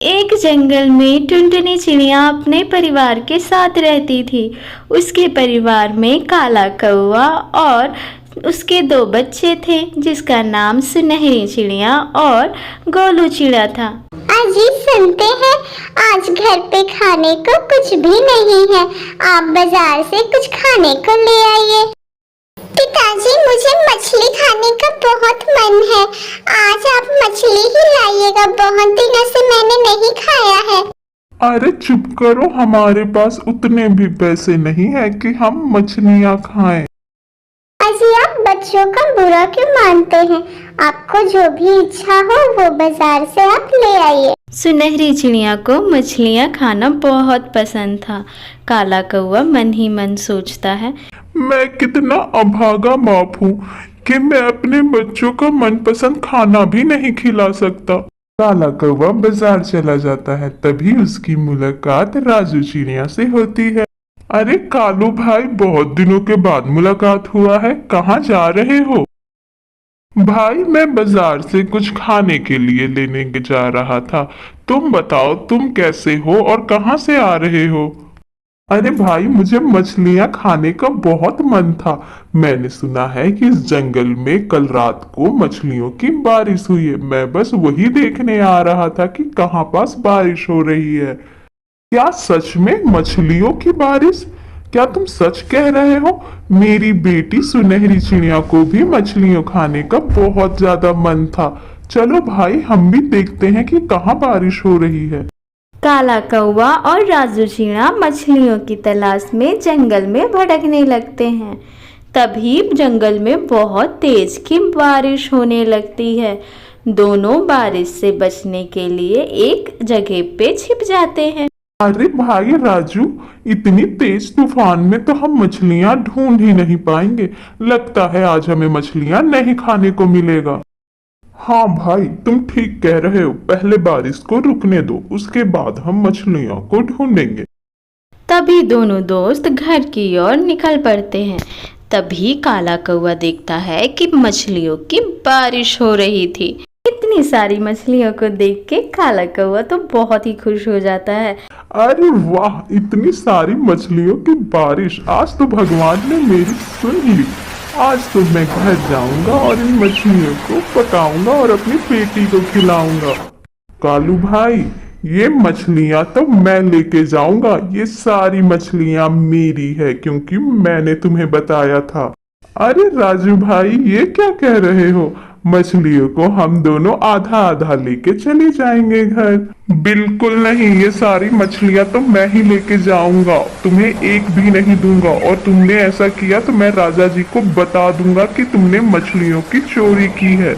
एक जंगल में टुनटुनी चिड़िया अपने परिवार के साथ रहती थी। उसके परिवार में काला कौवा और उसके 2 बच्चे थे, जिसका नाम सुनहरी चिड़िया और गोलू चिड़िया था। अजी सुनते हैं, आज घर पे खाने को कुछ भी नहीं है, आप बाजार से कुछ खाने को ले आइए। पिताजी मुझे मछली खाने का बहुत मन है, आज आप मछली ही लाइएगा, बहुत दिनों से मैंने नहीं खाया है। अरे चुप करो, हमारे पास उतने भी पैसे नहीं है कि हम मछलियाँ खाएं। अजी आप बच्चों का बुरा क्यों मानते हैं, आपको जो भी इच्छा हो वो बाजार से आप ले आइए। सुनहरी चिड़िया को मछलियाँ खाना बहुत पसंद था। काला कौवा मन ही मन सोचता है, मैं कितना अभागा बाप हूँ कि मैं अपने बच्चों का मनपसंद खाना भी नहीं खिला सकता। काला कौवा बाजार चला जाता है, तभी उसकी मुलाकात राजू चिड़िया से होती है। अरे कालू भाई, बहुत दिनों के बाद मुलाकात हुआ है, कहाँ जा रहे हो? भाई मैं बाजार से कुछ खाने के लिए लेने जा रहा था, तुम बताओ तुम कैसे हो और कहाँ से आ रहे हो? अरे भाई, मुझे मछलियाँ खाने का बहुत मन था। मैंने सुना है कि इस जंगल में कल रात को मछलियों की बारिश हुई है, मैं बस वही देखने आ रहा था कि कहाँ पास बारिश हो रही है। क्या सच में मछलियों की बारिश? क्या तुम सच कह रहे हो? मेरी बेटी सुनहरी चिड़िया को भी मछलियों खाने का बहुत ज्यादा मन था। चलो भाई, हम भी देखते हैं कि कहाँ बारिश हो रही है। काला कौवा और राजू चिड़िया मछलियों की तलाश में जंगल में भटकने लगते हैं। तभी जंगल में बहुत तेज की बारिश होने लगती है। दोनों बारिश से बचने के लिए एक जगह पे छिप जाते हैं। अरे भाई राजू, इतनी तेज तूफान में तो हम मछलियां ढूंढ ही नहीं पाएंगे। लगता है आज हमें मछलियां नहीं खाने को मिलेगा। हाँ भाई, तुम ठीक कह रहे हो, पहले बारिश को रुकने दो, उसके बाद हम मछलियों को ढूंढेंगे। तभी दोनों दोस्त घर की ओर निकल पड़ते हैं। तभी काला कौवा देखता है कि मछलियों की बारिश हो रही थी। इतनी सारी मछलियों को देख के काला कौवा तो बहुत ही खुश हो जाता है। अरे वाह, इतनी सारी मछलियों की बारिश, आज तो भगवान ने मेरी सुन ली। आज तो मैं घर जाऊंगा और इन मछलियों को पकाऊंगा और अपनी बेटी को खिलाऊंगा। कालू भाई, ये मछलियां तो मैं लेके जाऊंगा, ये सारी मछलियां मेरी है क्योंकि मैंने तुम्हें बताया था। अरे राजू भाई, ये क्या कह रहे हो? मछलियों को हम दोनों आधा आधा लेके चले जाएंगे घर। बिल्कुल नहीं, ये सारी मछलियां तो मैं ही लेके जाऊंगा, तुम्हें एक भी नहीं दूंगा। और तुमने ऐसा किया तो मैं राजा जी को बता दूंगा कि तुमने मछलियों की चोरी की है।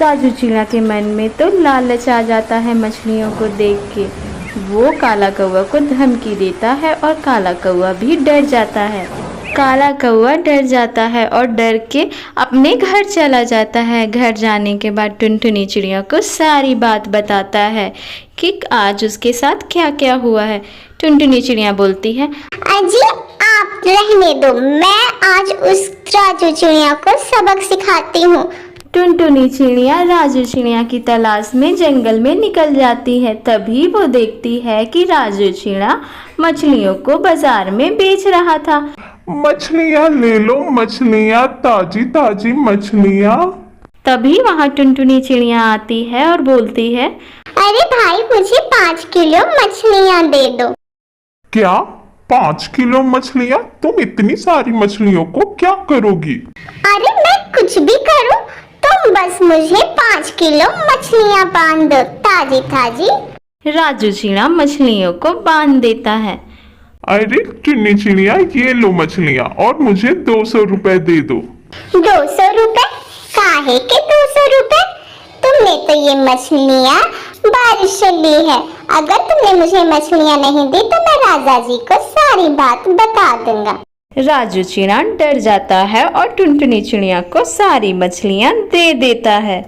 राजू चिड़िया के मन में तो लालच आ जाता है मछलियों को देख के। वो काला कौवा को धमकी देता है और काला कौवा भी डर जाता है। काला कौवा डर जाता है और डर के अपने घर चला जाता है। घर जाने के बाद टुनटुनी चिड़िया को सारी बात बताता है कि आज उसके साथ क्या क्या हुआ है। टुनटुनी चिड़िया बोलती है, अजी आप रहने दो, मैं आज उस राजू चिड़िया को सबक सिखाती हूँ। टुनटुनी चिड़िया राजू चिड़िया की तलाश में जंगल में निकल जाती है। तभी वो देखती है कि राजू चिड़िया मछलियों को बाजार में बेच रहा था। मछलियां ले लो, मछलियां, ताजी ताजी मछलियां। तभी वहाँ टुनटुनी चिड़िया आती है और बोलती है, अरे भाई मुझे 5 किलो मछलियाँ दे दो। क्या 5 किलो मछलियां? तुम इतनी सारी मछलियों को क्या करोगी? अरे मैं कुछ भी करूँ, तुम बस मुझे 5 किलो मछलियाँ बांध दो, ताजी ताजी। राजू चिड़िया मछलियों को बांध देता है। अरे टुन्नी चिड़िया, ये लो मछलियां और मुझे 200 रुपए दे दो। 200 रुपए? काहे के 200 रुपए? तुमने तो ये मछलियाँ बारिश से ली है। अगर तुमने मुझे मछलियाँ नहीं दी तो मैं राजा जी को सारी बात बता दूंगा। राजू चिड़िया डर जाता है और टुनटुनी चिड़िया को सारी मछलियाँ दे देता है।